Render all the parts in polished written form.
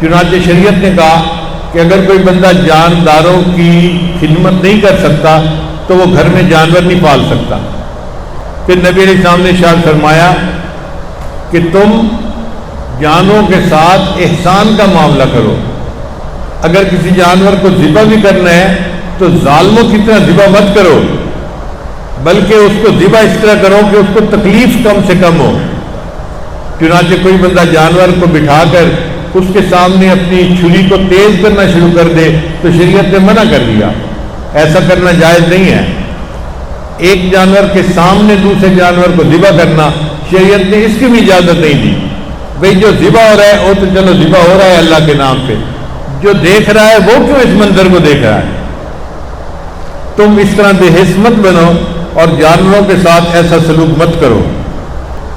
چنانچہ شریعت نے کہا کہ اگر کوئی بندہ جانداروں کی خدمت نہیں کر سکتا تو وہ گھر میں جانور نہیں پال سکتا۔ پھر نبی علیہ السلام نے ارشاد فرمایا کہ تم جانوروں کے ساتھ احسان کا معاملہ کرو۔ اگر کسی جانور کو ذبح بھی کرنا ہے تو ظالموں کی طرح ذبح مت کرو، بلکہ اس کو ذبح اس طرح کرو کہ اس کو تکلیف کم سے کم ہو۔ چنانچہ کوئی بندہ جانور کو بٹھا کر اس کے سامنے اپنی چھری کو تیز کرنا شروع کر دے تو شریعت نے منع کر دیا، ایسا کرنا جائز نہیں ہے۔ ایک جانور کے سامنے دوسرے جانور کو ذبح کرنا شریعت نے اس کی بھی اجازت نہیں دی۔ بھئی جو ذبح ہو رہا ہے وہ تو چلو ذبح ہو رہا ہے اللہ کے نام پہ، جو دیکھ رہا ہے وہ کیوں اس منظر کو دیکھ رہا ہے؟ تم اس طرح بے حس مت بنو اور جانوروں کے ساتھ ایسا سلوک مت کرو۔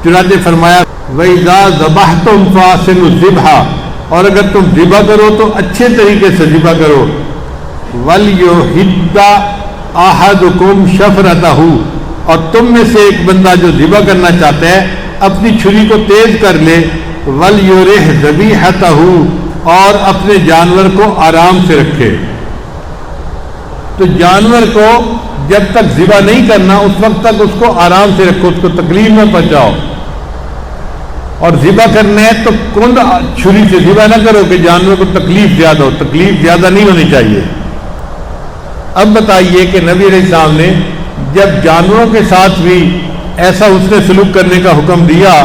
چنانچہ فرمایا وَإِذَا ذَبَحْتُمْ فَأَحْسِنُوا الذِّبْحَ، اور اگر تم ذبح کرو تو اچھے طریقے سے ذبح کرو۔ وَلْيُحِدَّ أَحَدُكُمْ شَفْرَتَهُ، اور تم میں سے ایک بندہ جو ذبح کرنا چاہتا ہے اپنی چھری کو تیز کر لے۔ وَلْيُرِحْ ذَبِيحَتَهُ، اور اپنے جانور کو آرام سے رکھے۔ تو جانور کو جب تک ذبح نہیں کرنا اس وقت تک اس کو آرام سے رکھو، اس کو تکلیف نہ پہنچاؤ۔ اور ذبح کرنا ہے تو کند چھری سے ذبح نہ کرو کہ جانور کو تکلیف زیادہ ہو، تکلیف زیادہ نہیں ہونی چاہیے۔ اب بتائیے کہ نبی علیہ السلام نے جب جانوروں کے ساتھ بھی ایسا حسن سلوک کرنے کا حکم دیا